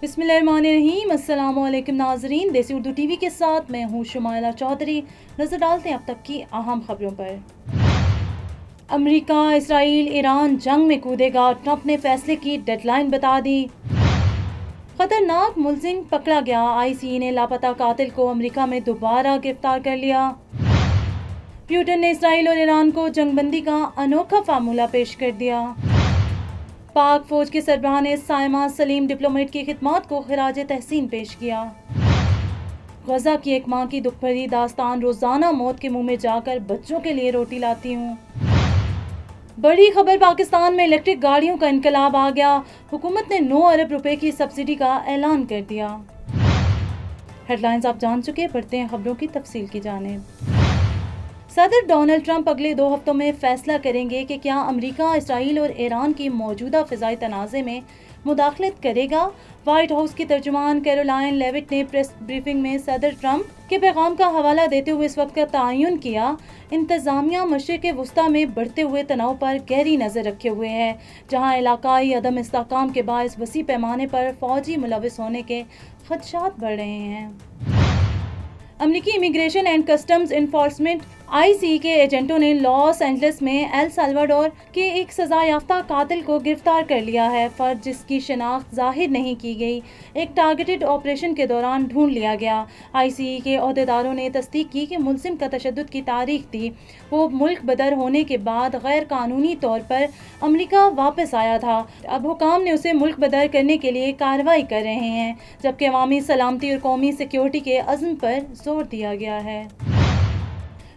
بسم اللہ الرحمن الرحیم۔ السلام علیکم ناظرین، دیسی اردو ٹی وی کے ساتھ میں ہوں شمائلہ چودھری۔ نظر ڈالتے ہیں اب تک کی اہم خبروں پر۔ امریکہ اسرائیل ایران جنگ میں کودے گا، ٹرمپ نے فیصلے کی ڈیڈ لائن بتا دی۔ خطرناک ملزم پکڑا گیا، آئی سی ای نے لاپتہ قاتل کو امریکہ میں دوبارہ گرفتار کر لیا۔ پیوٹن نے اسرائیل اور ایران کو جنگ بندی کا انوکھا فارمولہ پیش کر دیا۔ پاک فوج کے سربراہ نے سائمہ سلیم ڈپلومیٹ کی خدمات کو خراج تحسین پیش کیا۔ غزہ کی ایک ماں کی دکھ بھری داستان، روزانہ موت کے منہ میں جا کر بچوں کے لیے روٹی لاتی ہوں۔ بڑی خبر، پاکستان میں الیکٹرک گاڑیوں کا انقلاب آ گیا، حکومت نے 9 ارب روپے کی سبسڈی کا اعلان کر دیا۔ ہیڈ لائنز آپ جان چکے، بڑھتے ہیں خبروں کی تفصیل کی جانب۔ صدر ڈونلڈ ٹرمپ اگلے 2 ہفتوں میں فیصلہ کریں گے کہ کیا امریکہ اسرائیل اور ایران کی موجودہ فضائی تنازع میں مداخلت کرے گا۔ وائٹ ہاؤس کی ترجمان کیرولائن لیوٹ نے پریس بریفنگ میں صدر ٹرمپ کے پیغام کا حوالہ دیتے ہوئے اس وقت کا تعین کیا۔ انتظامیہ مشرق وسطیٰ میں بڑھتے ہوئے تناؤ پر گہری نظر رکھے ہوئے ہے، جہاں علاقائی عدم استحکام کے باعث وسیع پیمانے پر فوجی ملوث ہونے کے خدشات بڑھ رہے ہیں۔ امریکی امیگریشن اینڈ کسٹمز انفورسمنٹ آئی سی ای کے ایجنٹوں نے لاس اینجلس میں ایل سالواڈور کے ایک سزا یافتہ قاتل کو گرفتار کر لیا ہے۔ فرد، جس کی شناخت ظاہر نہیں کی گئی، ایک ٹارگیٹڈ آپریشن کے دوران ڈھونڈ لیا گیا۔ آئی سی ای کے عہدیداروں نے تصدیق کی کہ ملزم کا تشدد کی تاریخ تھی۔ وہ ملک بدر ہونے کے بعد غیر قانونی طور پر امریکہ واپس آیا تھا۔ اب حکام نے اسے ملک بدر کرنے کے لیے کارروائی کر رہے ہیں، جبکہ عوامی سلامتی اور قومی سیکیورٹی کے عزم پر زور دیا گیا ہے۔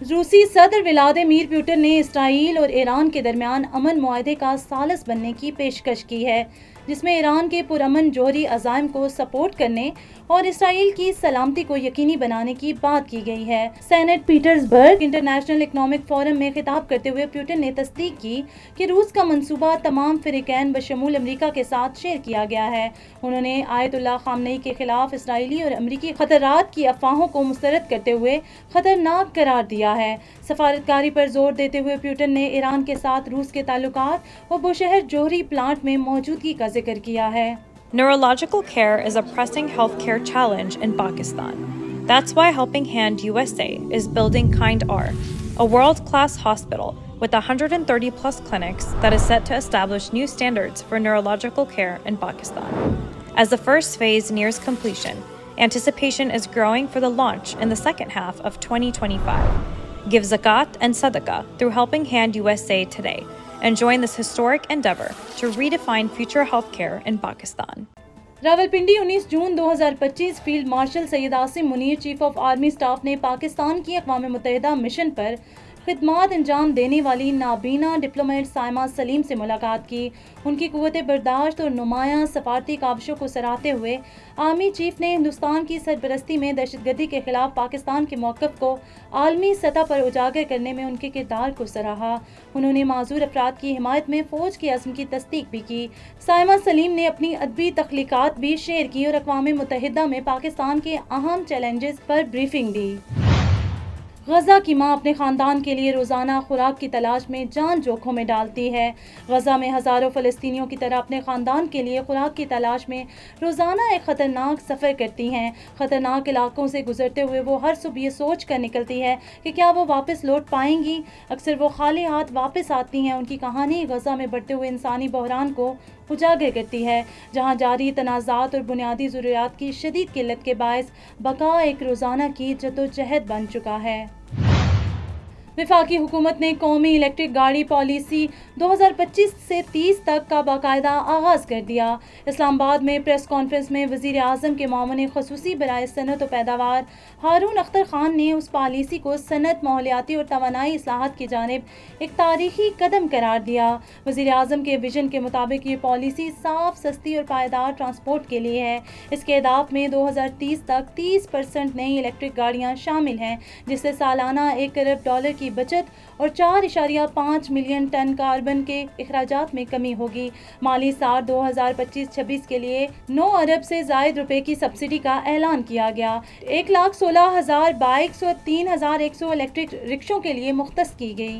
روسی صدر ولادیمیر پوٹن نے اسرائیل اور ایران کے درمیان امن معاہدے کا ثالث بننے کی پیشکش کی ہے، جس میں ایران کے پرامن جوہری عزائم کو سپورٹ کرنے اور اسرائیل کی سلامتی کو یقینی بنانے کی بات کی گئی ہے۔ سینٹ پیٹرز برگ انٹرنیشنل اکنامک فورم میں خطاب کرتے ہوئے پوٹن نے تصدیق کی کہ روس کا منصوبہ تمام فریقین بشمول امریکہ کے ساتھ شیئر کیا گیا ہے۔ انہوں نے آیت اللہ خامنئی کے خلاف اسرائیلی اور امریکی خطرات کی افواہوں کو مسترد کرتے ہوئے خطرناک قرار دیا ہے۔ سفارتکاری پر زور دیتے ہوئے پوٹن نے ایران کے ساتھ روس کے تعلقات اور بوشہر جوہری پلانٹ میں موجودگی کا ذکر کیا ہے۔ Neurological care is a pressing healthcare challenge in Pakistan. That's why Helping Hand USA is building Kind R, a world-class hospital with 130 plus clinics that is set to establish new standards for neurological care in Pakistan. As the first phase nears completion, anticipation is growing for the launch in the second half of 2025. Give zakat and sadaqah through Helping Hand USA today and join this historic endeavor to redefine future healthcare in Pakistan. Rawalpindi 19 جون 2025 field marshal Syed Asim Munir chief of army staff نے پاکستان کی اقوام متحدہ mission پر خدمات انجام دینے والی نابینا ڈپلومیٹ سائمہ سلیم سے ملاقات کی۔ ان کی قوت برداشت اور نمایاں سفارتی کاوشوں کو سراہتے ہوئے آرمی چیف نے ہندوستان کی سرپرستی میں دہشت گردی کے خلاف پاکستان کے موقف کو عالمی سطح پر اجاگر کرنے میں ان کے کردار کو سراہا۔ انہوں نے معذور افراد کی حمایت میں فوج کے عزم کی تصدیق بھی کی۔ سائمہ سلیم نے اپنی ادبی تخلیقات بھی شیئر کی اور اقوام متحدہ میں پاکستان کے اہم چیلنجز پر بریفنگ دی۔ غزہ کی ماں اپنے خاندان کے لیے روزانہ خوراک کی تلاش میں جان جوکھوں میں ڈالتی ہے۔ غزہ میں ہزاروں فلسطینیوں کی طرح اپنے خاندان کے لیے خوراک کی تلاش میں روزانہ ایک خطرناک سفر کرتی ہیں۔ خطرناک علاقوں سے گزرتے ہوئے وہ ہر صبح یہ سوچ کر نکلتی ہے کہ کیا وہ واپس لوٹ پائیں گی۔ اکثر وہ خالی ہاتھ واپس آتی ہیں۔ ان کی کہانی غزہ میں بڑھتے ہوئے انسانی بحران کو اجاگر کرتی ہے، جہاں جاری تنازعات اور بنیادی ضروریات کی شدید قلت کے باعث بقا ایک روزانہ کی جدوجہد بن چکا ہے۔ وفاقی حکومت نے قومی الیکٹرک گاڑی پالیسی 2025 سے 30 تک کا باقاعدہ آغاز کر دیا۔ اسلام آباد میں پریس کانفرنس میں وزیر اعظم کے معاون خصوصی برائے صنعت و پیداوار ہارون اختر خان نے اس پالیسی کو صنعت، ماحولیاتی اور توانائی اصلاحات کی جانب ایک تاریخی قدم قرار دیا۔ وزیر اعظم کے ویژن کے مطابق یہ پالیسی صاف، سستی اور پائیدار ٹرانسپورٹ کے لیے ہے۔ اس کے اہداف میں 2030 تک 30% نئی الیکٹرک گاڑیاں شامل ہیں، جس سے سالانہ $1 ارب کی بچت اور 4.5 ملین ٹن کاربن کے اخراجات میں کمی ہوگی۔ مالی سال 2025-26 کے لیے 9 ارب سے زائد روپے کی سبسڈی کا اعلان کیا گیا۔ 1,16,000 بائکس اور 3,100 الیکٹرک رکشوں کے لیے مختص کی گئی۔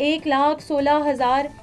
1,16,000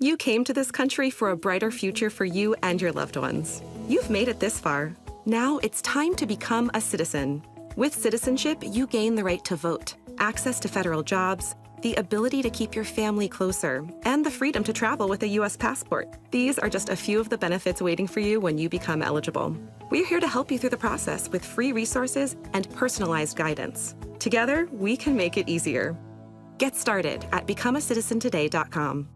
You came to this country for a brighter future for you and your loved ones. You've made it this far. Now it's time to become a citizen. With citizenship, you gain the right to vote, access to federal jobs, the ability to keep your family closer, and the freedom to travel with a U.S. passport. These are just a few of the benefits waiting for you when you become eligible. We're here to help you through the process with free resources and personalized guidance. Together, we can make it easier. Get started at becomeacitizentoday.com.